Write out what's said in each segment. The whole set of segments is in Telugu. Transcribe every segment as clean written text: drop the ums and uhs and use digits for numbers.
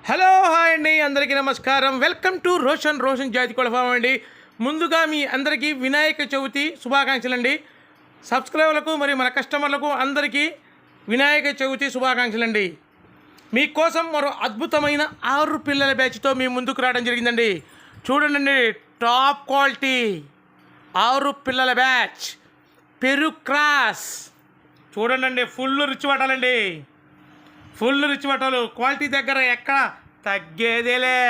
హలో హాయ్ అండి, అందరికీ నమస్కారం. వెల్కమ్ టు రోషన్ జాతి కోళ్ళ ఫామ్ అండి. ముందుగా మీ అందరికీ వినాయక చవితి శుభాకాంక్షలు అండి. సబ్స్క్రైబర్లకు మరియు మన కస్టమర్లకు అందరికీ వినాయక చవితి శుభాకాంక్షలు అండి. మీకోసం మరో అద్భుతమైన 6 పిల్లల బ్యాచ్తో మీ ముందుకు రావడం జరిగిందండి. చూడండి, టాప్ క్వాలిటీ 6 పిల్లల బ్యాచ్ పెరుగు క్రాస్. చూడండి, ఫుల్ రిచ్ పట్టాలండి. ఫుల్ రిచ్ బట్టలు క్వాలిటీ దగ్గర ఎక్కడ తగ్గేదేలే.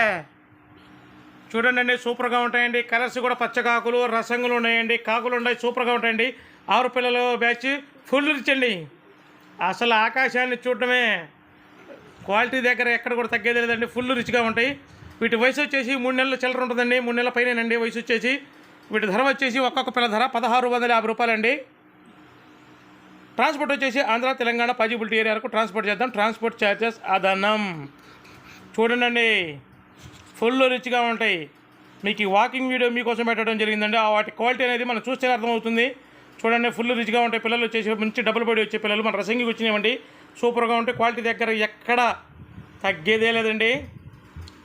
చూడండి, సూపర్గా ఉంటాయండి. కలర్స్ కూడా పచ్చకాకులు రసంగులు ఉన్నాయండి, కాకులు ఉన్నాయి, సూపర్గా ఉంటాయండి. 6 పిల్లలు బ్యాచ్ ఫుల్ రిచ్ అండి. అసలు ఆకాశాన్ని చూడటమే, క్వాలిటీ దగ్గర ఎక్కడ కూడా తగ్గేది లేదండి. ఫుల్ రిచ్గా ఉంటాయి. వీటి వయసు వచ్చేసి 3 నెలల చిల్లర ఉంటుందండి. 3 నెలల పైనేనండి వయసు వచ్చేసి. వీటి ధర వచ్చేసి ఒక్కొక్క పిల్ల ధర 1650 రూపాయలండి. ట్రాన్స్పోర్ట్ వచ్చేసి ఆంధ్ర తెలంగాణ పాజిబిలిటీ ఏరియాకు ట్రాన్స్పోర్ట్ చేద్దాం. ట్రాన్స్పోర్ట్ ఛార్జెస్ అదనం. చూడండి, ఫుల్ రిచ్గా ఉంటాయి. మీకు వాకింగ్ వీడియో మీకోసం పెట్టడం జరిగిందండి. వాటి క్వాలిటీ అనేది మనం చూస్తే అర్థమవుతుంది. చూడండి, ఫుల్ రిచ్గా ఉంటాయి. పిల్లలు వచ్చేసి మంచి డబుల్ బాడీ వచ్చే పిల్లలు మన రసంగికి వచ్చినాయండి. సూపర్గా ఉంటాయి. క్వాలిటీ దగ్గర ఎక్కడ తగ్గేదే లేదండి.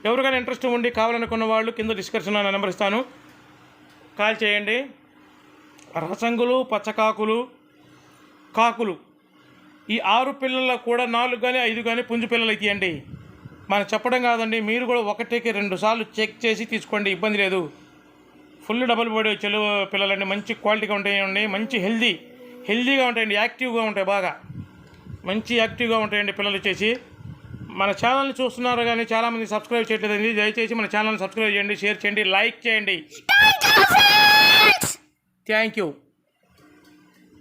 ఎవరికైనా ఇంట్రెస్ట్ ఉండి కావాలనుకున్న వాళ్ళు కింద డిస్క్రిప్షన్లో నెంబర్ ఇస్తాను, కాల్ చేయండి. రసంగులు, పచ్చకాకులు, కాకులు ఈ 6 పిల్లల్లో కూడా 4 కానీ 5 కానీ పుంజు పిల్లలు అవుతాయండి. మనం చెప్పడం కాదండి, మీరు కూడా 1కి 2 సార్లు చెక్ చేసి తీసుకోండి, ఇబ్బంది లేదు. ఫుల్ డబుల్ బాడీ చెలు పిల్లలండి. మంచి క్వాలిటీగా ఉంటాయండి. మంచి హెల్దీగా ఉంటాయండి. యాక్టివ్గా ఉంటాయి, బాగా మంచి యాక్టివ్గా ఉంటాయండి పిల్లలు వచ్చేసి. మన ఛానల్ని చూస్తున్నారు కానీ చాలామంది సబ్స్క్రైబ్ చేయట్లేదండి. దయచేసి మన ఛానల్ని సబ్స్క్రైబ్ చేయండి, షేర్ చేయండి, లైక్ చేయండి. Thank you.